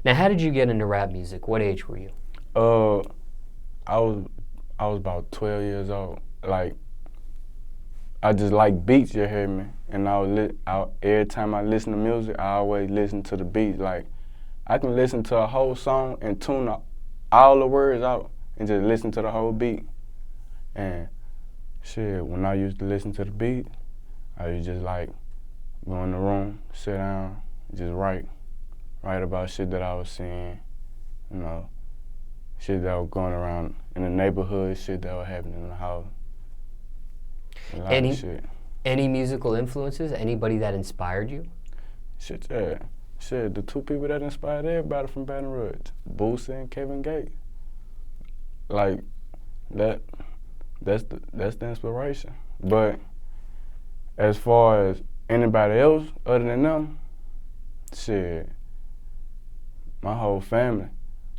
Now, how did you get into rap music? What age were you? I was about 12 years old. Like, I just like beats, you hear me? And every time I listen to music, I always listen to the beats. Like, I can listen to a whole song and tune all the words out and just listen to the whole beat. And shit, when I used to listen to the beat, I used to just like go in the room, sit down, just write about shit that I was seeing, you know, shit that was going around in the neighborhood, shit that was happening in the house. A lot of shit. Any musical influences? Anybody that inspired you? Shit, yeah. Shit, the two people that inspired everybody from Baton Rouge, Boosie and Kevin Gates. Like, that's the inspiration. But as far as anybody else other than them, shit, my whole family.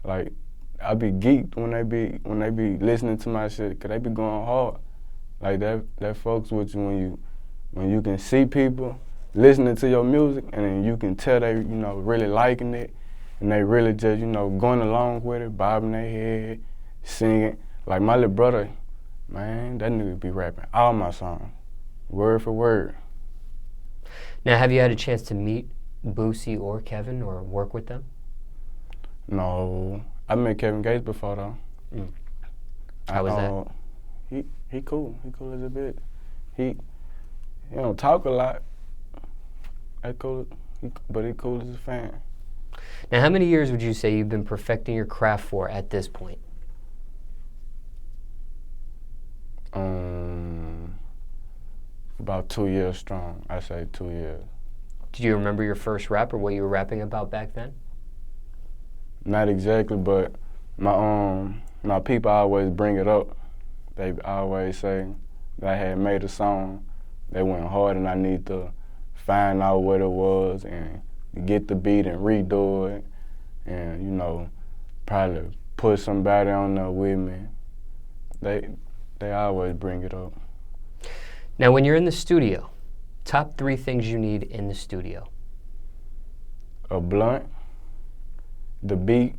Like, I be geeked when they be listening to my shit, 'cause they be going hard. Like that fucks with you when you can see people listening to your music and then you can tell they, really liking it and they really just, going along with it, bobbing their head, singing. Like my little brother, man, that nigga be rapping all my songs, word for word. Now, have you had a chance to meet Boosie or Kevin or work with them? No, I met Kevin Gates before though. Mm. How was that? He cool. He cool as a bitch. He don't talk a lot. But he cool as a fan. Now, how many years would you say you've been perfecting your craft for at this point? About 2 years strong. I say 2 years. Do you remember your first rap or what you were rapping about back then? Not exactly, but my people always bring it up. They always say that I had made a song. They went hard and I need to find out what it was and get the beat and redo it and, probably put somebody on there with me. They always bring it up. Now, when you're in the studio, top 3 things you need in the studio. A blunt, the beat,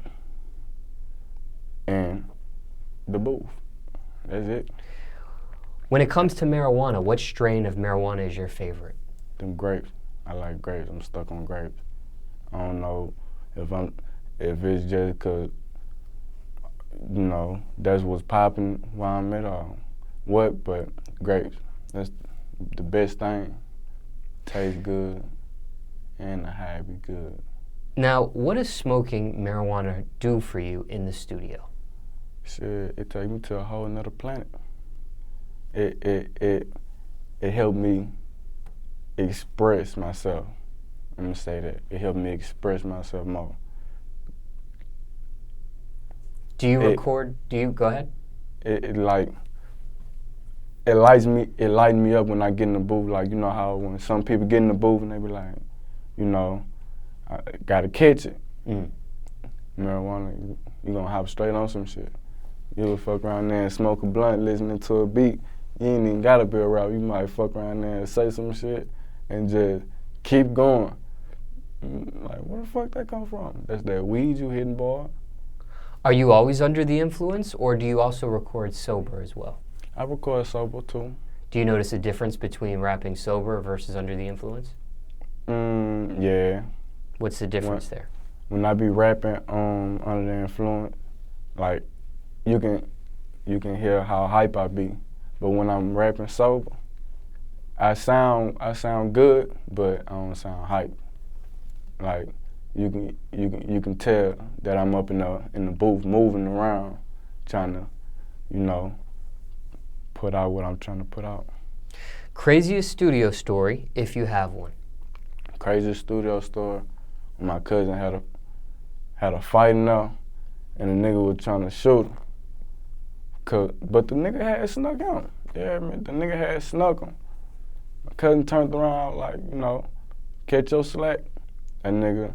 and the booth. That's it. When it comes to marijuana, what strain of marijuana is your favorite? Them grapes. I like grapes. I'm stuck on grapes. I don't know if it's just 'cause, that's what's popping while I'm at or what, but grapes. That's the best thing. Tastes good and the high be good. Now, what does smoking marijuana do for you in the studio? Shit, it takes me to a whole nother planet. It helped me express myself. I'm gonna say that. It helped me express myself more. Do you record? Go ahead? It lights me up when I get in the booth. Like, you know how when some people get in the booth and they be like, I gotta catch it. Marijuana, you gonna hop straight on some shit. You would fuck around there and smoke a blunt listening to a beat. You ain't even gotta be a rapper. You might fuck around there and say some shit and just keep going. Like, where the fuck that come from? That's that weed you hitting, boy. Are you always under the influence, or do you also record sober as well? I record sober too. Do you notice a difference between rapping sober versus under the influence? Yeah. What's the difference there? When I be rapping under the influence, like you can hear how hype I be. But when I'm rapping sober, I sound good, but I don't sound hype. Like you can tell that I'm up in the booth moving around, trying to, put out what I'm trying to put out. Craziest studio story, if you have one. Craziest studio story, when my cousin had a fight in there, and the nigga was trying to shoot him. But the nigga had snuck him. Yeah, man, the nigga had snuck him. My cousin turned around like, catch your slack. That nigga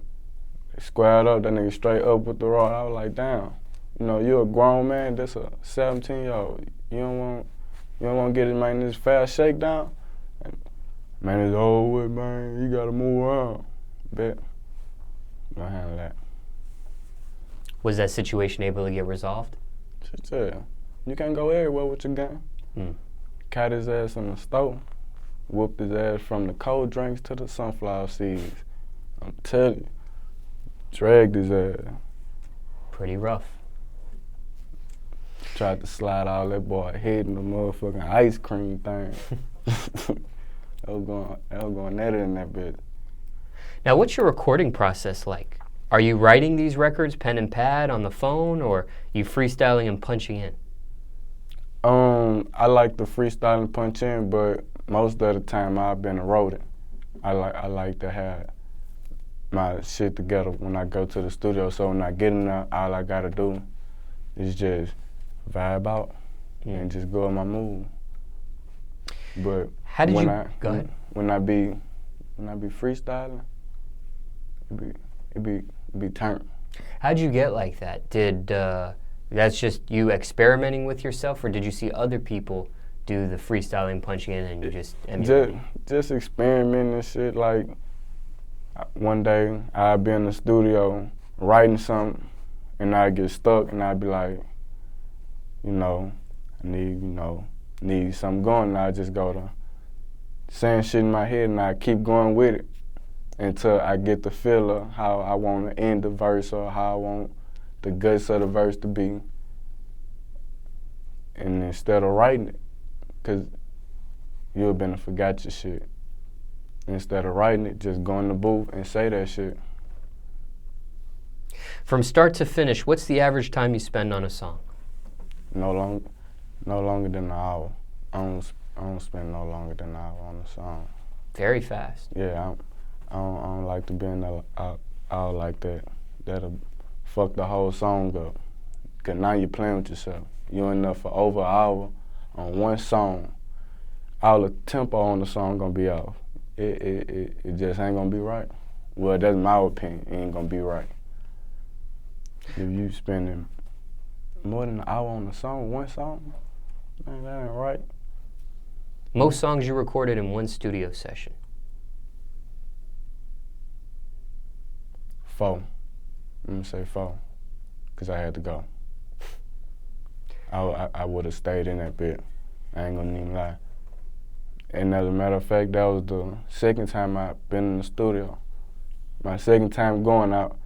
squared up, that nigga straight up with the rod. I was like, damn, you a grown man, that's a 17-year-old. You don't want to get his man this fast shakedown? Man, it's over with, man. You gotta move around. Bet. Gonna handle that. Was that situation able to get resolved? Shit, yeah. You can't go everywhere with your gun. Caught his ass in the store, whooped his ass from the cold drinks to the sunflower seeds. I'm telling you, dragged his ass. Pretty rough. Tried to slide all that boy head in the motherfucking ice cream thing. I was going at it in that bitch. Now, what's your recording process like? Are you writing these records pen and pad on the phone, or you freestyling and punching in? I like to freestyle and punch in, but most of the time I've been wrote it. I like to have my shit together when I go to the studio. So when I get in there, all I gotta do is just vibe out and just go in my mood. But how did go ahead. When I be freestyling, it be turned. How'd you get like that? Did that's just you experimenting with yourself, or did you see other people do the freestyling, punching in, and you just emulating? Just experimenting and shit. Like one day I'd be in the studio writing something, and I'd get stuck, and I'd be like, I need something going, and I just go to saying shit in my head, and I keep going with it until I get the feel of how I want to end the verse or how I want the guts of the verse to be. And instead of writing it, because you've been to forgot your shit, instead of writing it, just go in the booth and say that shit. From start to finish, what's the average time you spend on a song? No longer than an hour. I don't spend no longer than an hour on a song. Very fast. Yeah, I don't like to be in the out like that. That'll fuck the whole song up. Cause now you're playing with yourself. You in there for over an hour on one song. All the tempo on the song gonna be off. It just ain't gonna be right. Well, that's my opinion. It ain't gonna be right. If you spending more than an hour on a song, one song, man, that ain't right. Most songs you recorded in one studio session? 4. I'm gonna say 4, cause I had to go. I would have stayed in that bit. I ain't gonna even lie. And as a matter of fact, that was the second time I've been in the studio. My second time going out,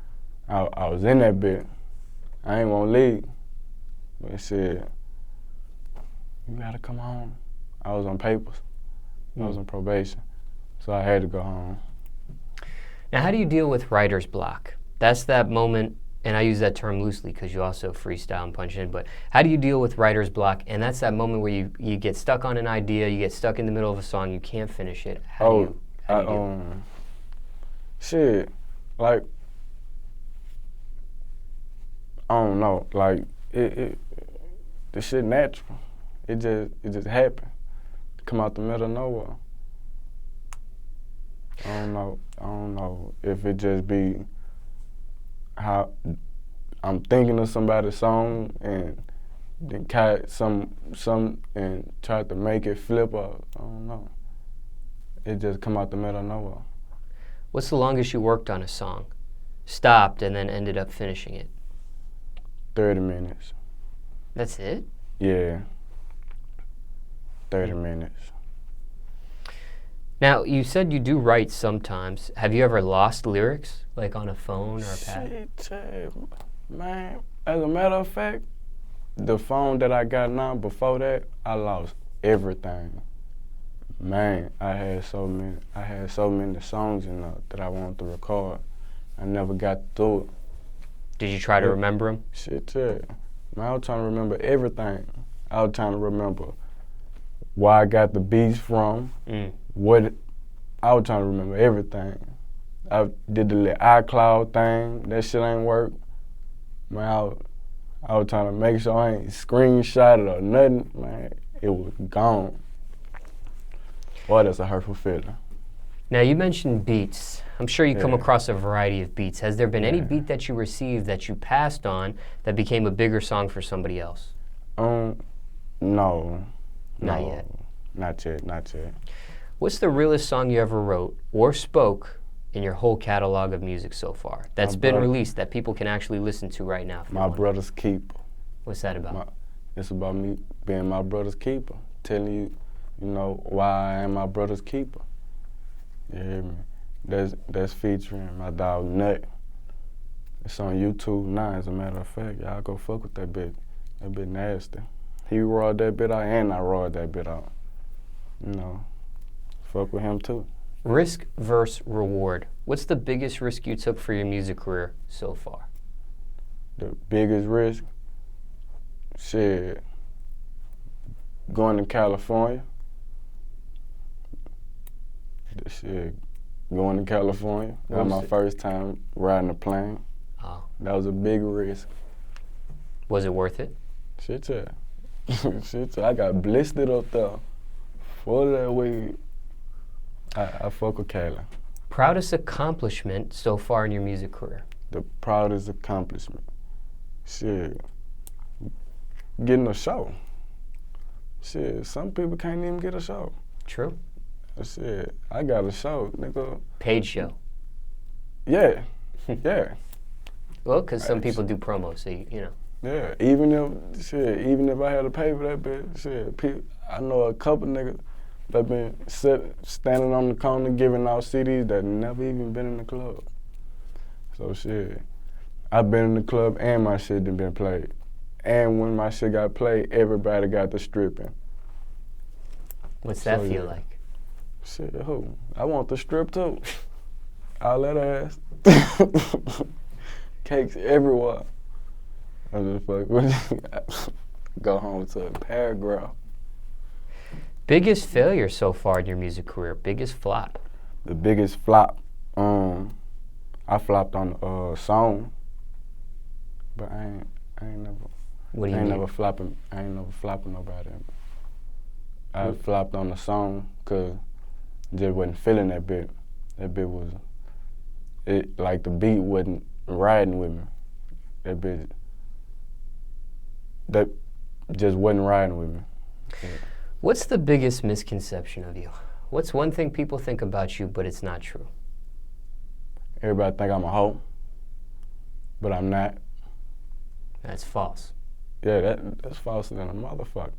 I was in that bit. I ain't wanna leave. But it said, you gotta come home. I was on papers. I was on probation. So I had to go home. Now, how do you deal with writer's block? That's that moment, and I use that term loosely because you also freestyle and punch in, but how do you deal with writer's block? And that's that moment where you get stuck on an idea, you get stuck in the middle of a song, you can't finish it. How do you deal? Shit, like, I don't know, like, the shit natural. It just happened. Come out the middle of nowhere. I don't know if it just be how I'm thinking of somebody's song and then catch some and try to make it flip up. I don't know. It just come out the middle of nowhere. What's the longest you worked on a song? Stopped and then ended up finishing it? 30 minutes. That's it? Yeah. 30 minutes. Now, you said you do write sometimes. Have you ever lost lyrics, like on a phone or a pad? Shit, man. As a matter of fact, the phone that I got now, before that, I lost everything. Man, I had so many songs in there that I wanted to record. I never got to do it. Did you try to remember them? Shit, yeah. Man, I was trying to remember everything. I was trying to remember where I got the beats from, I was trying to remember everything. I did the little iCloud thing, that shit ain't work. Man, I was trying to make sure I ain't screenshot it or nothing. Man, it was gone. Boy, that's a hurtful feeling. Now, you mentioned beats. I'm sure you come across a variety of beats. Has there been any beat that you received that you passed on that became a bigger song for somebody else? No. Not yet. Not yet. What's the realest song you ever wrote or spoke in your whole catalog of music so far that's been released that people can actually listen to right now? My brother's keeper. What's that about? It's about me being my brother's keeper, telling you, you know, why I am my brother's keeper. You hear me? That's featuring my dog Nut. It's on YouTube now, as a matter of fact. Y'all go fuck with that bit. That bit nasty. He roared that bit out and I roared that bit out. You know, fuck with him too. Risk versus reward. What's the biggest risk you took for your music career so far? The biggest risk? Shit. Going to California. Shit. Going to California. That was my first time riding a plane. Oh. That was a big risk. Was it worth it? Shit, yeah. Shit, yeah. I got blistered up there. For that weed. I fuck with Cali. Proudest accomplishment so far in your music career? The proudest accomplishment? Shit. Getting a show. Shit, some people can't even get a show. True. Shit, I got a show, nigga. Paid show? Yeah, yeah. Well, because some people do promos, so you know. Yeah, even if I had to pay for that bitch, shit, I know a couple niggas that been standing on the corner giving out CDs that never even been in the club. So shit, I've been in the club and my shit done been played. And when my shit got played, everybody got the stripping. What's that feel like? Shit, who? I want the strip too. All that ass. Cakes everywhere. I just fuck go home to a paragraph. Biggest failure so far in your music career? Biggest flop? The biggest flop? I flopped on a song, but I ain't never. What do you I ain't mean? never flopping nobody. I flopped on the song because just wasn't feeling that bit. That bit was, like the beat wasn't riding with me. That just wasn't riding with me. Yeah. What's the biggest misconception of you? What's one thing people think about you, but it's not true? Everybody think I'm a hoe, but I'm not. That's false. Yeah, that's false than a motherfucker.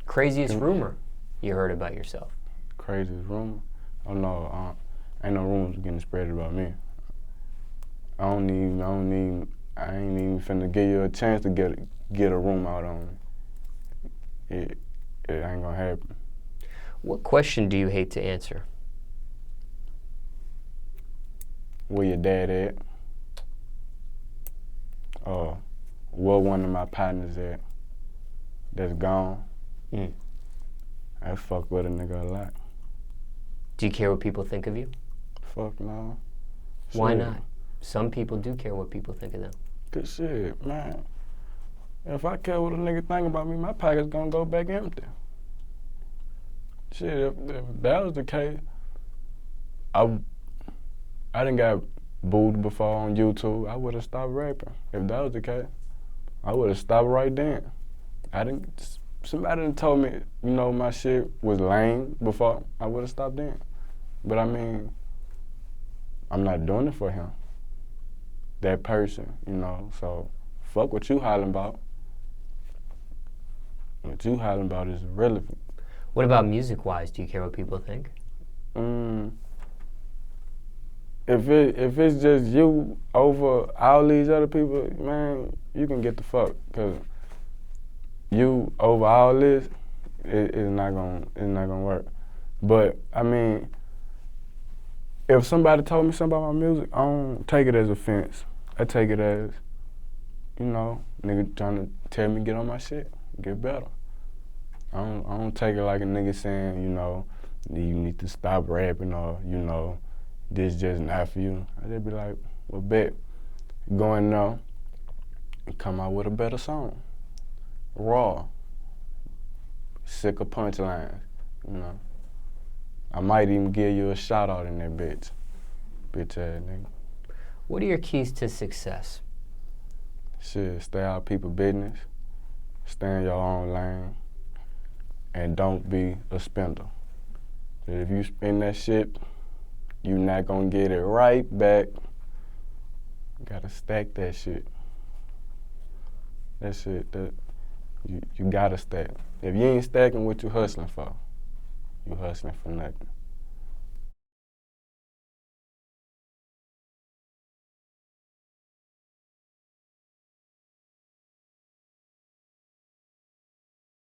Craziest rumor you heard about yourself? Craziest rumor? Oh no, ain't no rumors getting spread about me. I ain't even finna give you a chance to get a rumor out on me. It ain't gonna happen. What question do you hate to answer? Where your dad at? Where one of my partners at that's gone? I fuck with a nigga a lot. Do you care what people think of you? Fuck no. Why Shit. not? Some people do care what people think of them. Good shit, man. If I care what a nigga think about me, my pocket's gonna go back empty. Shit, if that was the case, I done got booed before on YouTube. I would've stopped rapping. If that was the case, I would've stopped right then. Somebody done told me, you know, my shit was lame before. I would've stopped then. But I mean, I'm not doing it for him. That person, you know, so fuck what you hollering about. What you hollering about is irrelevant. What about music-wise? Do you care what people think? If it's just you over all these other people, man, you can get the fuck. Cause you over all this, it's not gonna work. But I mean, if somebody told me something about my music, I don't take it as offense. I take it as, you know, nigga trying to tell me get on my shit, get better. I don't take it like a nigga saying, you know, you need to stop rapping or, you know, this just not for you. I just be like, well, bet, go in there and come out with a better song. Raw. Sick of punchlines, you know. I might even give you a shout out in that bitch. Bitch ass nigga. What are your keys to success? Shit, stay out of people's business, stay in your own lane, and don't be a spender. If you spend that shit, you not gonna get it right back. You gotta stack that shit. That shit, you gotta stack. If you ain't stacking what you hustling for, you hustling for nothing.